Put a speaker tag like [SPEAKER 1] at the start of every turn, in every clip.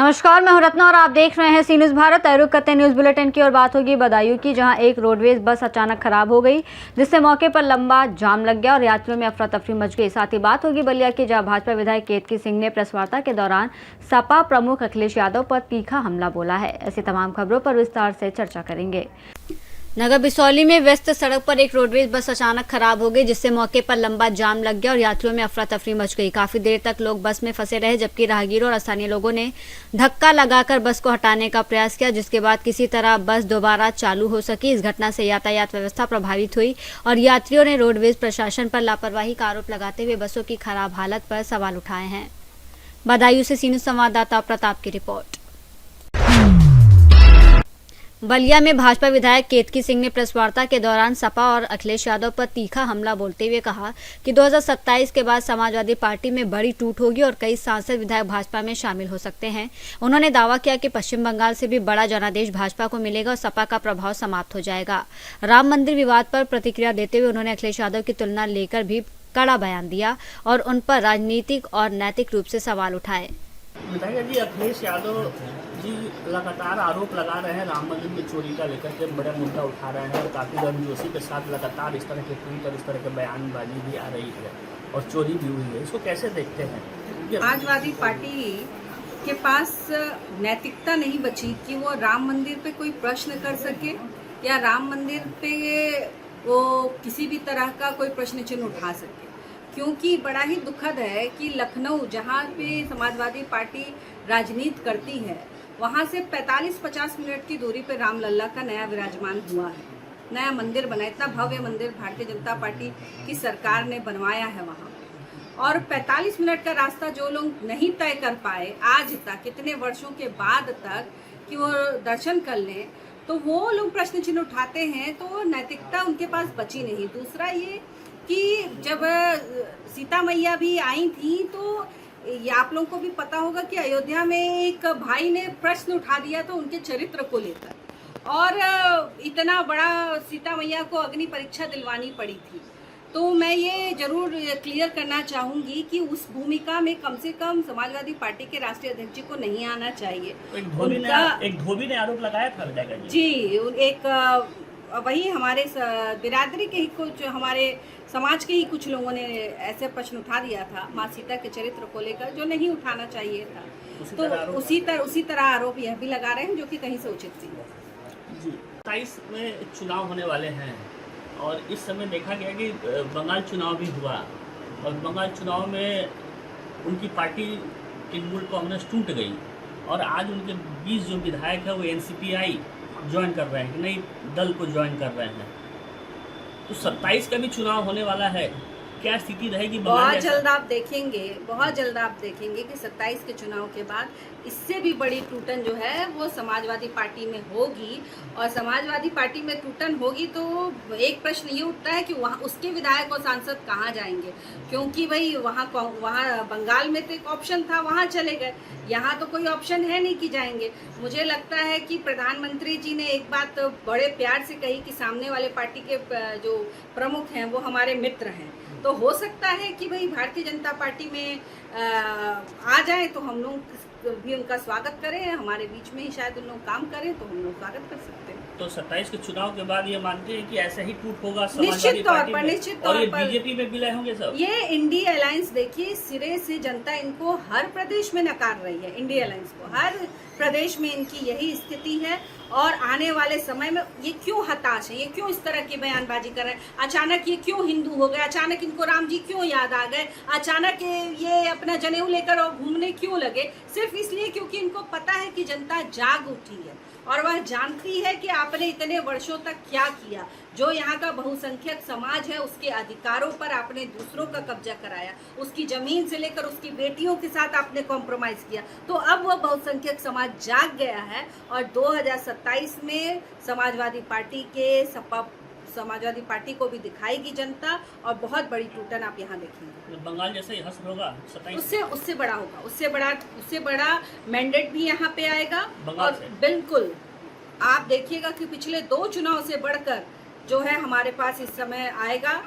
[SPEAKER 1] नमस्कार, मैं हूं रत्ना और आप देख रहे हैं सी न्यूज़ भारत। रुक करते न्यूज़ बुलेटिन की और बात होगी बदायूं की, जहां एक रोडवेज बस अचानक खराब हो गई, जिससे मौके पर लंबा जाम लग गया और यात्रियों में अफरा तफरी मच गई। साथ ही बात होगी बलिया की, जहां भाजपा विधायक केतकी सिंह ने प्रेस वार्ता के दौरान सपा प्रमुख अखिलेश यादव पर तीखा हमला बोला है। ऐसी तमाम खबरों पर विस्तार से चर्चा करेंगे। नगर बिसौली में व्यस्त सड़क पर एक रोडवेज बस अचानक खराब हो गई, जिससे मौके पर लंबा जाम लग गया और यात्रियों में अफरा तफरी मच गई। काफी देर तक लोग बस में फंसे रहे, जबकि राहगीरों और स्थानीय लोगों ने धक्का लगाकर बस को हटाने का प्रयास किया, जिसके बाद किसी तरह बस दोबारा चालू हो सकी। इस घटना से यातायात व्यवस्था प्रभावित हुई और यात्रियों ने रोडवेज प्रशासन पर लापरवाही का आरोप लगाते हुए बसों की खराब हालत पर सवाल उठाए हैं। बदायूं से सी न्यूज़ संवाददाता प्रताप की रिपोर्ट। बलिया में भाजपा विधायक केतकी सिंह ने प्रेस वार्ता के दौरान सपा और अखिलेश यादव पर तीखा हमला बोलते हुए कहा कि 2027 के बाद समाजवादी पार्टी में बड़ी टूट होगी और कई सांसद विधायक भाजपा में शामिल हो सकते हैं। उन्होंने दावा किया कि पश्चिम बंगाल से भी बड़ा जनादेश भाजपा को मिलेगा और सपा का प्रभाव समाप्त हो जाएगा। राम मंदिर विवाद पर प्रतिक्रिया देते हुए उन्होंने अखिलेश यादव की तुलना लेकर भी कड़ा बयान दिया और उन पर राजनीतिक और नैतिक रूप से सवाल उठाए।
[SPEAKER 2] विधायक जी, अखिलेश यादव जी लगातार आरोप लगा रहे हैं राम मंदिर में चोरी का लेकर के बड़ा मुद्दा उठा रहे हैं और काफ़ी गर्मजोशी के साथ लगातार इस तरह के ट्वीट और इस तरह के बयानबाजी भी आ रही है और चोरी भी हुई है। इसको कैसे देखते हैं?
[SPEAKER 3] समाजवादी पार्टी के पास नैतिकता नहीं बची कि वो राम मंदिर पे कोई प्रश्न कर सके या राम मंदिर पे वो किसी भी तरह का कोई प्रश्न चिन्ह उठा सके, क्योंकि बड़ा ही दुखद है कि लखनऊ, जहाँ पे समाजवादी पार्टी राजनीति करती है, वहाँ से 45-50 मिनट की दूरी पे रामलला का नया विराजमान हुआ है, नया मंदिर बना। इतना भव्य मंदिर भारतीय जनता पार्टी की सरकार ने बनवाया है वहाँ पे, और 45 मिनट का रास्ता जो लोग नहीं तय कर पाए आज तक, इतने वर्षों के बाद तक, कि वो दर्शन कर लें, तो वो लोग प्रश्न चिन्ह उठाते हैं, तो नैतिकता उनके पास बची नहीं। दूसरा ये कि जब सीता मैया भी आई थी, तो ये आप लोगों को भी पता होगा कि अयोध्या में एक भाई ने प्रश्न उठा दिया तो उनके चरित्र को लेकर, और इतना बड़ा सीता मैया को अग्नि परीक्षा दिलवानी पड़ी थी। तो मैं ये जरूर क्लियर करना चाहूंगी कि उस भूमिका में कम से कम समाजवादी पार्टी के राष्ट्रीय अध्यक्ष जी को नहीं आना चाहिए।
[SPEAKER 2] एक धोबी ने आरोप लगाया था विधायक
[SPEAKER 3] जी, एक वही हमारे बिरादरी के ही कुछ, हमारे समाज के ही कुछ लोगों ने ऐसे प्रश्न उठा दिया था माँ सीता के चरित्र को लेकर, जो नहीं उठाना चाहिए था। तो उसी तरह आरोप यह भी लगा रहे हैं, जो कि कहीं से उचित नहीं।
[SPEAKER 2] जी, 27 में चुनाव होने वाले हैं और इस समय देखा गया कि बंगाल चुनाव भी हुआ और बंगाल चुनाव में उनकी पार्टी तृणमूल कांग्रेस टूट गई और आज उनके 20 जो विधायक है वो एनसीपीआई ज्वाइन कर रहे हैं कि नई दल को ज्वाइन कर रहे हैं। तो 27 का भी चुनाव होने वाला है, क्या स्थिति रहेगी?
[SPEAKER 3] बहुत जल्द आप देखेंगे कि 27 के चुनाव के बाद इससे भी बड़ी टूटन जो है वो समाजवादी पार्टी में होगी। और समाजवादी पार्टी में टूटन होगी तो एक प्रश्न ये उठता है कि वहाँ उसके विधायक और सांसद कहाँ जाएंगे, क्योंकि भाई वहाँ बंगाल में तो एक ऑप्शन था, वहाँ चले गए, यहाँ तो कोई ऑप्शन है नहीं कि जाएंगे। मुझे लगता है कि प्रधानमंत्री जी ने एक बात बड़े प्यार से कही कि सामने वाले पार्टी के जो प्रमुख हैं वो हमारे मित्र हैं, तो हो सकता है कि भाई भारतीय जनता पार्टी में आ जाए तो हम लोग भी उनका स्वागत करें, हमारे बीच में ही शायद उन लोग काम करें तो हम लोग स्वागत कर सकते हैं।
[SPEAKER 2] तो 27 के चुनाव के बाद ये मानते हैं कि ऐसा ही टूट होगा
[SPEAKER 3] निश्चित तौर पर
[SPEAKER 2] बीजेपी में विलय होंगे सब?
[SPEAKER 3] ये इंडिया अलायंस देखिए, सिरे से जनता इनको हर प्रदेश में नकार रही है। इंडिया अलायंस को हर प्रदेश में इनकी यही स्थिति है और आने वाले समय में ये क्यों हताश है, ये क्यों इस तरह की बयानबाजी कर रहे हैं, अचानक ये क्यों हिंदू हो गए, अचानक इनको राम जी क्यों याद आ गए, अचानक ये अपना जनेऊ लेकर और घूमने क्यों लगे? सिर्फ इसलिए क्योंकि इनको पता है कि जनता जाग उठी है और वह जानती है कि आपने इतने वर्षों तक क्या किया। जो यहाँ का बहुसंख्यक समाज है उसके अधिकारों पर आपने दूसरों का कब्जा कराया, उसकी जमीन से लेकर उसकी बेटियों के साथ आपने कॉम्प्रोमाइज किया। तो अब वह बहुसंख्यक समाज जाग गया है और 2027 में समाजवादी पार्टी को भी दिखाएगी जनता और बहुत बड़ी टूटन आप यहाँ देखेंगे।
[SPEAKER 2] बंगाल जैसा ही हश्र होगा 27?
[SPEAKER 3] उससे बड़ा होगा, उससे बड़ा मैंडेट भी यहाँ पे आएगा। और बिल्कुल आप देखिएगा कि पिछले 2 चुनाव से बढ़कर जो है हमारे पास इस समय आएगा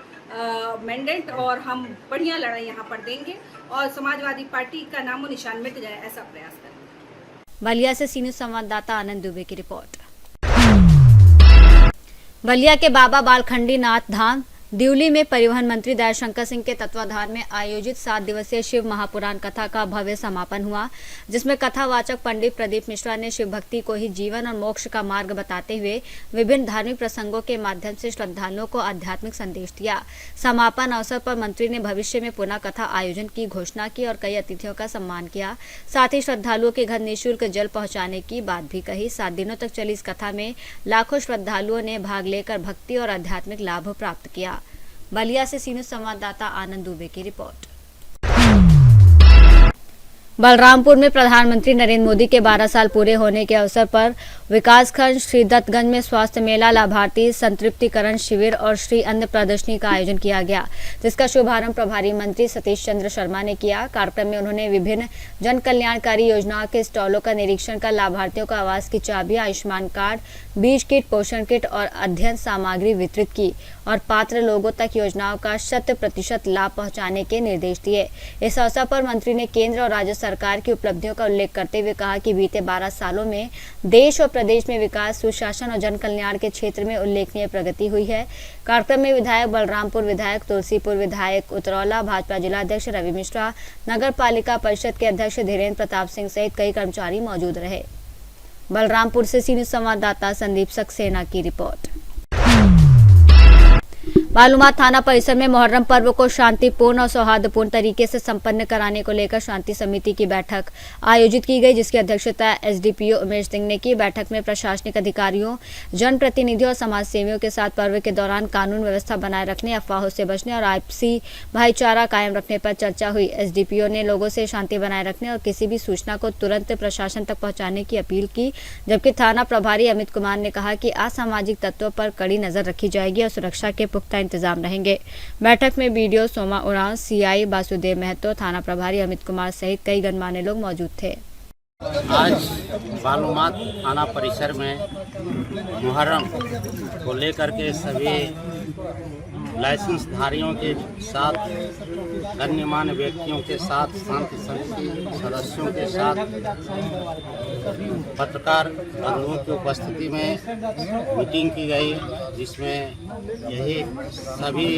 [SPEAKER 3] मैंडेट, और हम बढ़िया लड़ाई यहाँ पर देंगे और समाजवादी पार्टी का नामो निशान मिट जाए ऐसा प्रयास करेंगे।
[SPEAKER 1] बलिया से सी न्यूज़ संवाददाता आनंद दुबे की रिपोर्ट। बलिया के बाबा बालखंडी नाथ धाम दिवली में परिवहन मंत्री दयाशंकर सिंह के तत्वाधान में आयोजित 7 दिवसीय शिव महापुराण कथा का भव्य समापन हुआ, जिसमें कथावाचक पंडित प्रदीप मिश्रा ने शिव भक्ति को ही जीवन और मोक्ष का मार्ग बताते हुए विभिन्न धार्मिक प्रसंगों के माध्यम से श्रद्धालुओं को आध्यात्मिक संदेश दिया। समापन अवसर पर मंत्री ने भविष्य में पुनः कथा आयोजन की घोषणा की और कई अतिथियों का सम्मान किया। साथ ही श्रद्धालुओं के घर निःशुल्क जल पहुँचाने की बात भी कही। 7 दिनों तक चली इस कथा में लाखों श्रद्धालुओं ने भाग लेकर भक्ति और आध्यात्मिक लाभ प्राप्त किया। बलिया से सी न्यूज़ संवाददाता आनंद दुबे की रिपोर्ट। बलरामपुर में प्रधानमंत्री नरेंद्र मोदी के 12 साल पूरे होने के अवसर पर विकासखंड श्री दत्तगंज में स्वास्थ्य मेला, लाभार्थी संतृप्तिकरण शिविर और श्री अन्न प्रदर्शनी का आयोजन किया गया, जिसका शुभारंभ प्रभारी मंत्री सतीश चंद्र शर्मा ने किया। कार्यक्रम में उन्होंने विभिन्न जन कल्याणकारी योजनाओं के स्टॉलों का निरीक्षण कर लाभार्थियों को आवास की चाबियां, आयुष्मान कार्ड, बीज किट, पोषण किट और अध्ययन सामग्री वितरित की और पात्र लोगों तक योजनाओं का 100% लाभ पहुंचाने के निर्देश दिए। इस अवसर पर मंत्री ने केंद्र और राज्य सरकार की उपलब्धियों का उल्लेख करते हुए कहा कि बीते 12 सालों में देश और प्रदेश में विकास, सुशासन और जन कल्याण के क्षेत्र में उल्लेखनीय प्रगति हुई है। कार्यक्रम में विधायक बलरामपुर, विधायक तुलसीपुर, विधायक उतरौला, भाजपा जिलाध्यक्ष रवि मिश्रा, नगर पालिका परिषद के अध्यक्ष धीरेन्द्र प्रताप सिंह सहित कई कर्मचारी मौजूद रहे। बलरामपुर से सी न्यूज़ संवाददाता संदीप सक्सेना की रिपोर्ट। मालूमात थाना परिसर में मुहर्रम पर्व को शांतिपूर्ण और सौहार्दपूर्ण तरीके से संपन्न कराने को लेकर शांति समिति की बैठक आयोजित की गई, जिसकी अध्यक्षता एसडीपीओ उमेश सिंह ने की। बैठक में प्रशासनिक अधिकारियों, जनप्रतिनिधियों और समाज सेवियों के साथ पर्व के दौरान कानून व्यवस्था बनाए रखने, अफवाहों से बचने और आपसी भाईचारा कायम रखने पर चर्चा हुई। एसडीपीओ ने लोगों से शांति बनाए रखने और किसी भी सूचना को तुरंत प्रशासन तक पहुँचाने की अपील की, जबकि थाना प्रभारी अमित कुमार ने कहा कि असामाजिक तत्वों पर कड़ी नजर रखी जाएगी और सुरक्षा के पुख्ता इंतजाम रहेंगे। बैठक में बीडीओ सोमा उरांव, सीआई बासुदेव महतो, थाना प्रभारी अमित कुमार सहित कई गणमान्य लोग मौजूद थे।
[SPEAKER 4] आज मालूमात थाना परिसर में मुहर्रम को लेकर के सभी लाइसेंसधारियों के साथ, गणमान्य व्यक्तियों के साथ, शांति समिति सदस्यों के साथ, पत्रकार बंधुओं की उपस्थिति में मीटिंग की गई, जिसमें यही सभी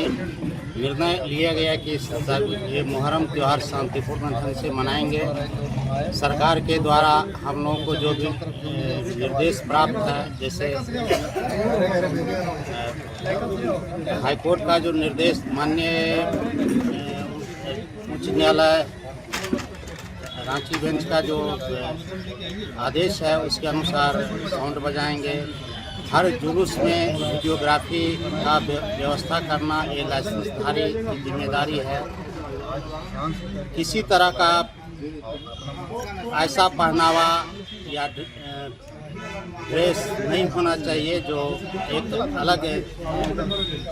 [SPEAKER 4] निर्णय लिया गया कि ये मुहर्रम त्यौहार शांतिपूर्ण ढंग से मनाएंगे। सरकार के द्वारा हम लोगों को जो भी निर्देश प्राप्त है, जैसे हाईकोर्ट का जो निर्देश, माननीय उच्च न्यायालय रांची बेंच का जो आदेश है, उसके अनुसार साउंड बजाएंगे। हर जुलूस में वीडियोग्राफी का व्यवस्था करना ये लाइसेंसधारी की जिम्मेदारी है। किसी तरह का ऐसा पहनावा या ड्रेस नहीं होना चाहिए जो एक अलग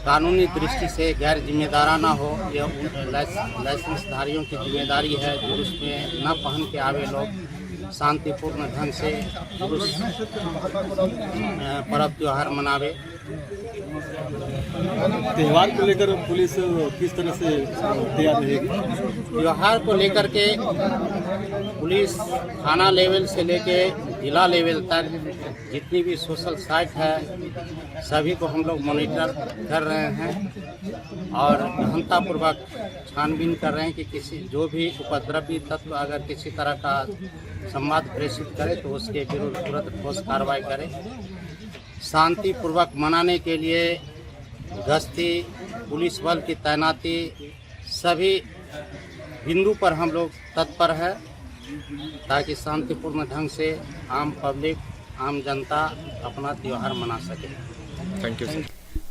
[SPEAKER 4] कानूनी दृष्टि से गैर जिम्मेदाराना हो। यह लाइसेंसधारियों की जिम्मेदारी है। जुलूस में न पहन के आवे लोग शांतिपूर्ण ढंग से जुलूस पर्व त्योहार मनावे।
[SPEAKER 5] त्यौहार को लेकर पुलिस किस तरह से तैयार रहेगी?
[SPEAKER 4] त्योहार को लेकर के पुलिस थाना लेवल से लेके जिला लेवल तक जितनी भी सोशल साइट है, सभी को हम लोग मॉनिटर कर रहे हैं और गहनतापूर्वक छानबीन कर रहे हैं कि किसी जो भी उपद्रवी तत्व अगर किसी तरह का संवाद प्रेषित करे तो उसके विरुद्ध तुरंत ठोस कार्रवाई करें। शांतिपूर्वक मनाने के लिए गश्ती, पुलिस बल की तैनाती सभी बिंदु पर हम लोग तत्पर है, ताकि शांतिपूर्ण ढंग से आम पब्लिक, आम जनता अपना त्यौहार मना सके।
[SPEAKER 5] Thank you sir.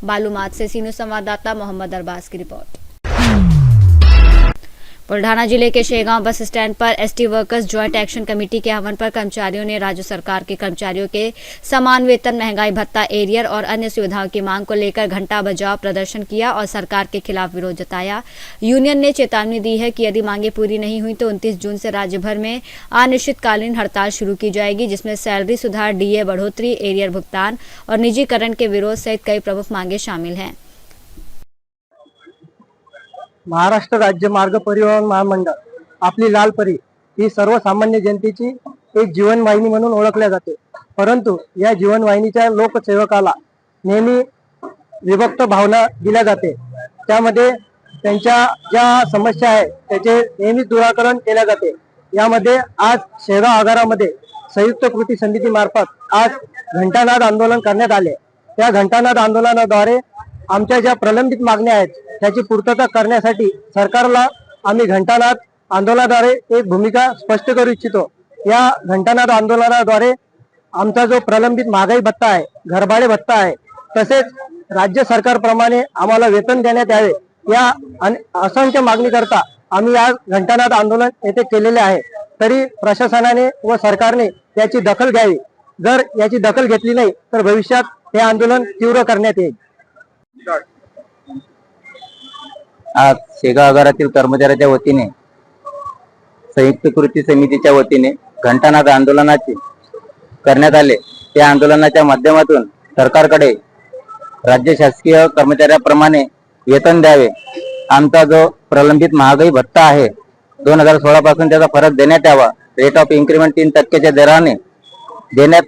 [SPEAKER 1] मालूमात से सी न्यूज़ संवाददाता मोहम्मद अरबाज की रिपोर्ट। बुल्ढाना जिले के शेगांव बस स्टैंड पर ST workers joint action committee के आह्वान पर कर्मचारियों ने राज्य सरकार के कर्मचारियों के समान वेतन, महंगाई भत्ता, एरियर और अन्य सुविधाओं की मांग को लेकर घंटा बजाव प्रदर्शन किया और सरकार के खिलाफ विरोध जताया। यूनियन ने चेतावनी दी है कि यदि मांगे पूरी नहीं हुई तो 29 जून से राज्य भर में अनिश्चितकालीन हड़ताल शुरू की जाएगी, जिसमें सैलरी सुधार, डीए बढ़ोतरी, एरियर भुगतान और निजीकरण के विरोध सहित कई प्रमुख मांगे शामिल हैं।
[SPEAKER 6] महाराष्ट्र राज्य मार्ग परिवहन महामंडळ आपली लाल परी ही सर्वसामान्य जनतेची एक जीवनवाहिनी म्हणून ओळखल्या जाते, परंतु या जीवनवाहिनीच्या लोकसेवकाला नेहमी विभक्त भावना दिल्या जाते। त्यामध्ये त्यांच्या ज्या समस्या आहे त्याचे नेहमी निराकरण केल्या जाते। यामध्ये आज शेगाव आगारामध्ये संयुक्त कृती समिती मार्फत आज घंटानाद आंदोलन करण्यात आले। त्या घंटानाद आंदोलनाद्वारे आमच्या ज्या प्रलंबित मागण्या आहेत त्याची पूर्तता करण्यासाठी सरकारला आम्ही घंटानाद आंदोलनाद्वारे एक भूमिका स्पष्ट करू इच्छितो। या घंटानाद आंदोलनाद्वारे आमचा जो प्रलंबित महागाई भत्ता आहे, घरभाडे भत्ता आहे, तसेच राज्य सरकारप्रमाणे आम्हाला वेतन देण्यात यावे, या असंख्य मागणी करता आम्ही आज घंटानाद आंदोलन येथे केलेले आहे। तरी प्रशासनाने व सरकारने याची दखल घ्यावी। जर याची दखल घेतली नाही तर भविष्यात हे आंदोलन तीव्र करण्यात येईल।
[SPEAKER 7] आज शेगाव आगारातील कर्मचाऱ्याच्या वतीने संयुक्त कृती समितीच्या वतीने घंटानाद आंदोलनाचे करण्यात आले। त्या आंदोलनाच्या माध्यमातून सरकारकडे राज्य शासकीय कर्मचाऱ्याप्रमाणे वेतन द्यावे, आमचा जो प्रलंबित महागाई भत्ता आहे 2016 पासून त्याचा फरक देण्यात यावा। रेट ऑफ इन्क्रीमेंट 3% दराने देण्यात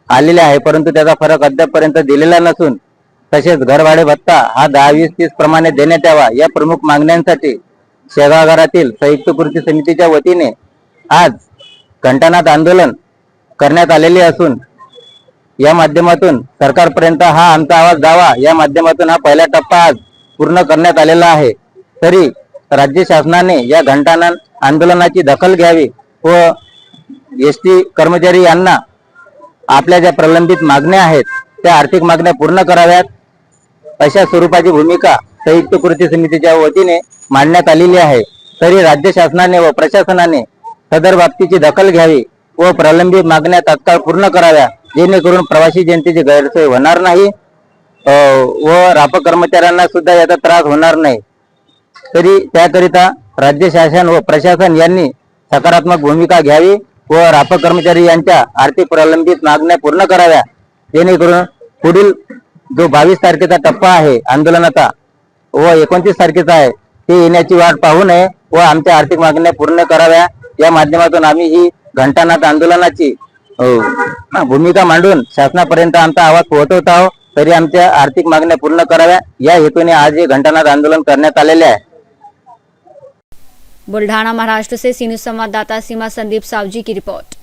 [SPEAKER 7] आलेले आहे, परंतु त्याचा फरक अद्यापपर्यंत दिलेला नसून तसेच घरभाडे भत्ता हा 10, 20, 30 प्रमाणे देण्यात यावा। या प्रमुख मागण्यांसाठी शेगाव आगारातील संयुक्त कृती समितीच्या वतीने आज घंटानाद आंदोलन करण्यात आलेले असून या माध्यमातून सरकारपर्यंत हा आमचा आवाज जावा, या माध्यमातून हा पहिला टप्पा आज पूर्ण करण्यात आलेला आहे। तरी राज्य शासनाने या घंटानाद आंदोलनाची दखल घ्यावी व एसटी कर्मचारी यांना आपल्या ज्या प्रलंबित मागण्या आहेत त्या आर्थिक मागण्या पूर्ण कराव्यात, अशा स्वरूपाची भूमिका संयुक्त कृती समितीच्या वतीने मांडण्यात आलेली आहे। तरी राज्य शासनाने व प्रशासनाने सदर बाबतीची दखल घ्यावी व प्रलंबित मागण्या तात्काळ पूर्ण कराव्या, जेणेकरून प्रवासी जनतेची गैरसोय होणार नाही व राप कर्मचाऱ्यांना सुद्धा याचा त्रास होणार नाही। तरी त्याकरिता राज्य शासन व प्रशासन यांनी सकारात्मक भूमिका घ्यावी व राप कर्मचारी यांच्या आर्थिक प्रलंबित मागण्या पूर्ण कराव्या, जेणेकरून पुढील जो 22 तारखेचा टप्पा आहे आंदोलनाचा व 29 तारखेचा आहे ते येण्याची वाट पाहू नये व आमच्या आर्थिक मागण्या पूर्ण कराव्या। या माध्यमातून आम्ही ही घंटानाद आंदोलनाची भूमिका मांडून शासनापर्यंत आमचा आवाज पोहोचवत आहोत। तरी आमच्या आर्थिक मागण्या पूर्ण कराव्या या हेतूने आज हे घंटानाद आंदोलन करण्यात आलेले आहे।
[SPEAKER 1] बुल्ढाना महाराष्ट्र से सी न्यूज संवाददाता सीमा संदीप सावजी की रिपोर्ट।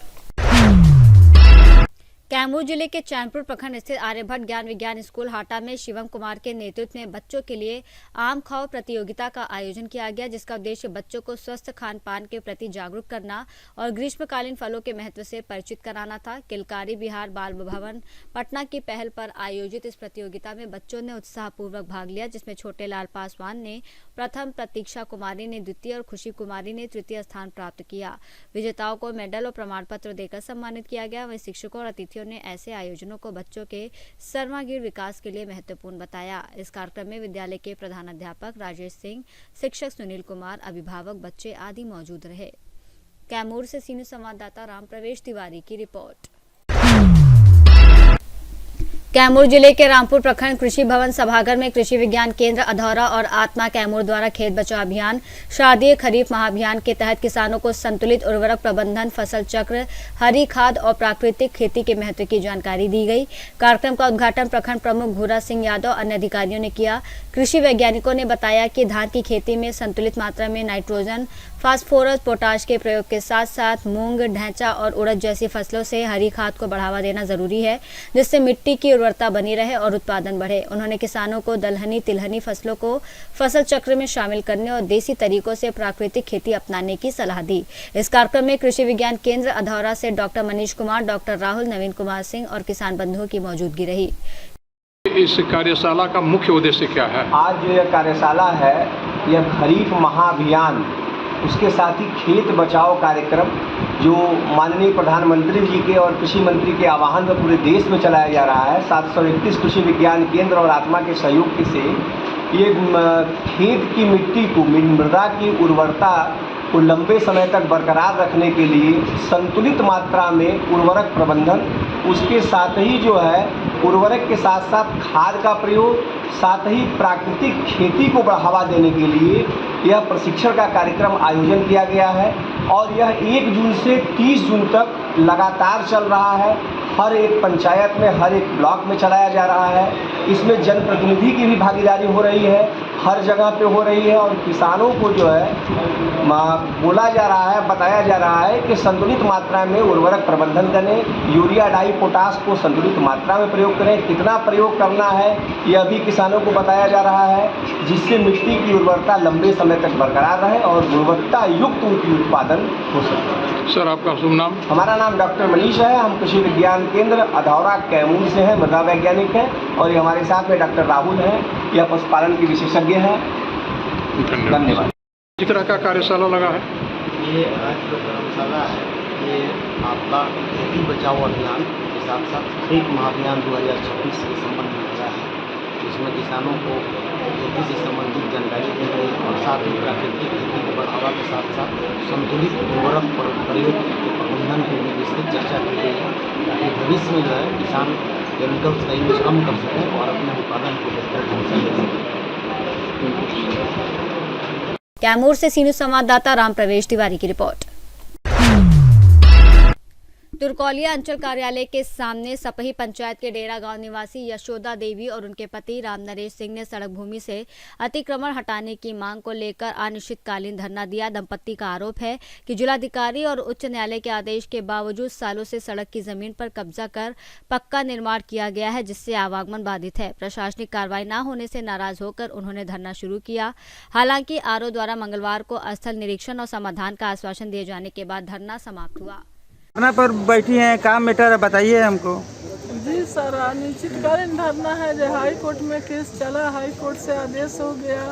[SPEAKER 1] कैमूर जिले के चैनपुर प्रखंड स्थित आर्यभट्ट ज्ञान विज्ञान स्कूल हाटा में शिवम कुमार के नेतृत्व में बच्चों के लिए आम खाओ प्रतियोगिता का आयोजन किया गया, जिसका उद्देश्य बच्चों को स्वस्थ खान पान के प्रति जागरूक करना और ग्रीष्मकालीन फलों के महत्व से परिचित कराना था। किलकारी बिहार बाल भवन पटना की पहल पर आयोजित इस प्रतियोगिता में बच्चों ने उत्साहपूर्वक भाग लिया, जिसमें छोटे लाल पासवान ने प्रथम, प्रतीक्षा कुमारी ने द्वितीय और खुशी कुमारी ने तृतीय स्थान प्राप्त किया। विजेताओं को मेडल और प्रमाण पत्र देकर सम्मानित किया गया। वहीं शिक्षकों और अतिथियों ने ऐसे आयोजनों को बच्चों के सर्वांगीण विकास के लिए महत्वपूर्ण बताया। इस कार्यक्रम में विद्यालय के प्रधानाध्यापक राजेश सिंह, शिक्षक सुनील कुमार, अभिभावक, बच्चे आदि मौजूद रहे। कैमूर से सी न्यूज संवाददाता राम प्रवेश तिवारी की रिपोर्ट। कैमूर जिले के रामपुर प्रखंड कृषि भवन सभागार में कृषि विज्ञान केंद्र अधौरा और आत्मा कैमूर द्वारा खेत बचाओ अभियान शारदीय खरीफ महाअभियान के तहत किसानों को संतुलित उर्वरक प्रबंधन, फसल चक्र, हरी खाद और प्राकृतिक खेती के महत्व की जानकारी दी गई। कार्यक्रम का उद्घाटन प्रखंड प्रमुख भूरा सिंह यादव अन्य अधिकारियों ने किया। कृषि वैज्ञानिकों ने बताया कि धान की खेती में संतुलित मात्रा में नाइट्रोजन, फास्फोरस, पोटाश के प्रयोग के साथ साथ मूंग, ढैंचा और उड़द जैसी फसलों से हरी खाद को बढ़ावा देना जरूरी है, जिससे मिट्टी की उर्वरता बनी रहे और उत्पादन बढ़े। उन्होंने किसानों को दलहनी, तिलहनी फसलों को फसल चक्र में शामिल करने और देसी तरीकों से प्राकृतिक खेती अपनाने की सलाह दी। इस कार्यक्रम में कृषि विज्ञान केंद्र अधौरा से डॉक्टर मनीष कुमार, डॉक्टर राहुल, नवीन कुमार सिंह और किसान बंधुओं की मौजूदगी रही।
[SPEAKER 8] इस कार्यशाला का मुख्य उद्देश्य क्या है?
[SPEAKER 9] आज जो यह कार्यशाला है यह खरीफ महाअभियान, उसके साथ ही खेत बचाओ कार्यक्रम जो माननीय प्रधानमंत्री जी के और कृषि मंत्री के आह्वान पर पूरे देश में चलाया जा रहा है। 731 कृषि विज्ञान केंद्र और आत्मा के सहयोग से ये खेत की मिट्टी को, मृदा की उर्वरता को लंबे समय तक बरकरार रखने के लिए संतुलित मात्रा में उर्वरक प्रबंधन, उसके साथ ही जो है उर्वरक के साथ साथ खाद का प्रयोग, साथ ही प्राकृतिक खेती को बढ़ावा देने के लिए यह प्रशिक्षण का कार्यक्रम आयोजन किया गया है। और यह 1 जून से 30 जून तक लगातार चल रहा है, हर एक पंचायत में, हर एक ब्लॉक में चलाया जा रहा है। इसमें जनप्रतिनिधि की भी भागीदारी हो रही है, हर जगह पे हो रही है और किसानों को जो है बोला जा रहा है, बताया जा रहा है कि संतुलित मात्रा में उर्वरक प्रबंधन करें, यूरिया डाई पोटाश को संतुलित मात्रा में प्रयोग करें। कितना प्रयोग करना है यह भी किसानों को बताया जा रहा है, जिससे मिट्टी की उर्वरता लंबे समय तक बरकरार रहे और गुणवत्ता युक्त उत्पादन हो सके।
[SPEAKER 8] सर आपका शुभ नाम?
[SPEAKER 9] हमारा नाम डॉक्टर मनीष है, हम कृषि विज्ञान केंद्र अधौरा कैमूर से हैं, मृदा वैज्ञानिक हैं और ये हमारे साथ में डॉक्टर राहुल हैं, यह पशुपालन के विशेषज्ञ हैं। धन्यवाद।
[SPEAKER 8] किस तरह का कार्यशाला लगा है?
[SPEAKER 4] ये आज जो कार्यशाला है ये आपका खेती बचाओ अभियान के साथ साथ खेत महाअभियान 2026 के संबंध में लगा है, जिसमें किसानों को खेती से संबंधित जानकारी दी गई और साथ ही प्राकृतिक खेती को बढ़ावा के साथ साथ संतुलित उर्वरक प्रयोग के प्रबंधन की भी विस्तृत चर्चा की गई है, ताकि भविष्य में जो है किसान केमिकल्स का यूज कम कर सकें और अपने उत्पादन को बेहतर ढंग से ले सकें।
[SPEAKER 1] कैमूर से सीनू संवाददाता राम प्रवेश तिवारी की रिपोर्ट। तुरकौलिया अंचल कार्यालय के सामने सपही पंचायत के डेरा गांव निवासी यशोदा देवी और उनके पति राम नरेश सिंह ने सड़क भूमि से अतिक्रमण हटाने की मांग को लेकर अनिश्चितकालीन धरना दिया। दंपत्ति का आरोप है कि जिलाधिकारी और उच्च न्यायालय के आदेश के बावजूद सालों से सड़क की जमीन पर कब्जा कर पक्का निर्माण किया गया है, जिससे आवागमन बाधित है। प्रशासनिक कार्रवाई न होने से नाराज होकर उन्होंने धरना शुरू किया। हालांकि आरओ द्वारा मंगलवार को स्थल निरीक्षण और समाधान का आश्वासन दिए जाने के बाद धरना समाप्त हुआ।
[SPEAKER 6] धरना पर बैठी हैं, काम मैटर बताइए हमको।
[SPEAKER 10] जी सर, अनिश्चितकालीन धरना है जो हाई कोर्ट में केस चला, हाई कोर्ट से आदेश हो गया,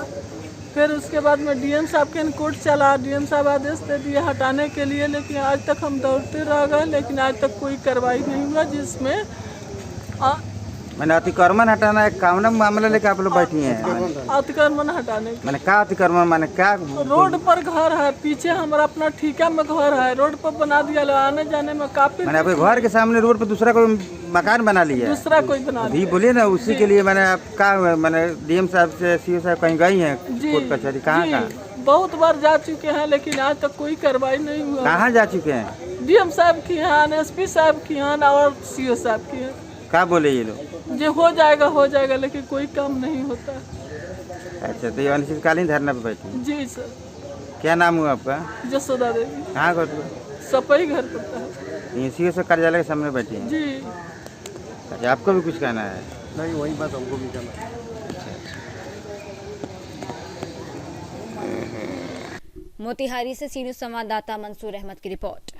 [SPEAKER 10] फिर उसके बाद में डीएम साहब के कोर्ट चला, डीएम साहब आदेश दे दिए हटाने के लिए, लेकिन आज तक हम दौड़ते रह गए, लेकिन आज तक कोई कार्रवाई नहीं हुआ। जिसमें
[SPEAKER 6] मैंने अतिक्रमण हटाना है, कामना मामला लेकर आप लोग बैठी हैं।
[SPEAKER 10] अतिक्रमण हटाने
[SPEAKER 6] मैंने क्या अतिक्रमण माने क्या?
[SPEAKER 10] रोड पर घर है, पीछे हमारा अपना ठेका में घर है, रोड पर बना दिया, आने जाने में काफी।
[SPEAKER 6] मैंने आपके घर के सामने रोड पर दूसरा कोई मकान बना लिया?
[SPEAKER 10] दूसरा कोई बना
[SPEAKER 6] अभी बोलिए ना, उसी के लिए मैंने आप क्या मैंने डीएम साहब से सीओ साहब कहीं गई हैं कोर्ट कचहरी? कहाँ
[SPEAKER 10] बहुत बार जा चुके हैं, लेकिन आज तक कोई कार्रवाई नहीं हुआ।
[SPEAKER 6] कहाँ जा चुके हैं?
[SPEAKER 10] डीएम साहब की यहाँ, एसपी साहब की यहाँ और सीओ साहब की।
[SPEAKER 6] क्या बोले ये लोग?
[SPEAKER 10] जो हो जाएगा, लेकिन कोई काम नहीं होता।
[SPEAKER 6] अच्छा, तो ये अनिश्चितकालीन धरना पे बैठी?
[SPEAKER 10] जी सर।
[SPEAKER 6] क्या नाम हुआ आपका?
[SPEAKER 10] यशोदा देवी।
[SPEAKER 6] कहाँ घर?
[SPEAKER 10] सपही घर पड़ता है।
[SPEAKER 6] सीओ से कार्यालय के सामने बैठी हैं?
[SPEAKER 10] जी।
[SPEAKER 6] अच्छा, आपको भी कुछ कहना है?
[SPEAKER 5] नहीं, वही बात हमको भी कहना है।
[SPEAKER 1] मोतिहारी से सीनियर संवाददाता मंसूर अहमद की रिपोर्ट।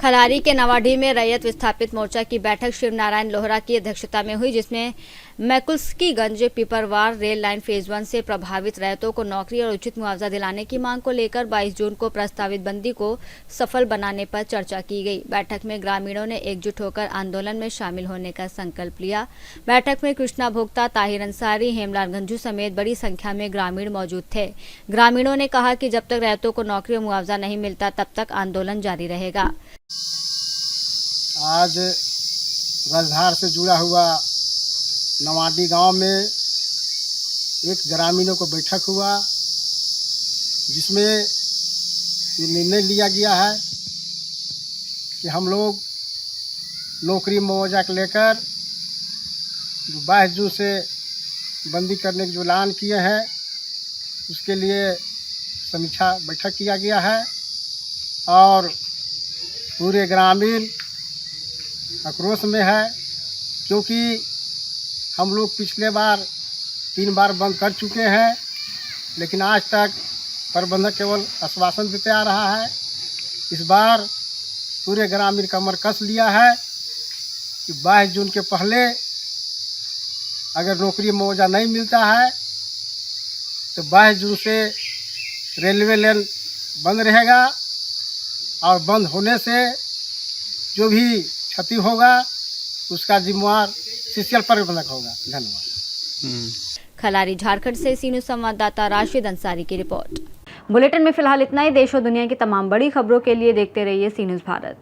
[SPEAKER 1] खलारी के नवाडीह में रैयत विस्थापित मोर्चा की बैठक शिव नारायण लोहरा की अध्यक्षता में हुई, जिसमें मैकुल्स्कीगंज पिपरवार रेल लाइन फेज 1 से प्रभावित रैयतों को नौकरी और उचित मुआवजा दिलाने की मांग को लेकर 22 जून को प्रस्तावित बंदी को सफल बनाने पर चर्चा की गई। बैठक में ग्रामीणों ने एकजुट होकर आंदोलन में शामिल होने का संकल्प लिया। बैठक में कृष्णा भोक्ता, ताहिर अंसारी, हेमलाल गंजू समेत बड़ी संख्या में ग्रामीण मौजूद थे। ग्रामीणों ने कहा कि जब तक रैयतों को नौकरी और मुआवजा नहीं मिलता तब तक आंदोलन जारी रहेगा।
[SPEAKER 6] आज रजधार से जुड़ा हुआ नवाडी गांव में एक ग्रामीणों को बैठक हुआ, जिसमें ये निर्णय लिया गया है कि हम लोग नौकरी मुआवजा को लेकर 22 जून से बंदी करने का जो ऐलान किए हैं उसके लिए समीक्षा बैठक किया गया है और पूरे ग्रामीण आक्रोश में है, क्योंकि हम लोग पिछले बार 3 बार बंद कर चुके हैं, लेकिन आज तक प्रबंधक केवल आश्वासन देते आ रहा है। इस बार पूरे ग्रामीण कमर कस लिया है कि 22 जून के पहले अगर नौकरी मुआवजा नहीं मिलता है तो 22 जून से रेलवे लाइन बंद रहेगा और बंद होने से जो भी क्षति होगा उसका जिम्मेवार सीसीएल प्रबंधक होगा। धन्यवाद।
[SPEAKER 1] खलारी झारखंड से सीनू संवाददाता राशिद अंसारी की रिपोर्ट। बुलेटिन में फिलहाल इतना ही। देश और दुनिया की तमाम बड़ी खबरों के लिए देखते रहिए सी न्यूज़ भारत।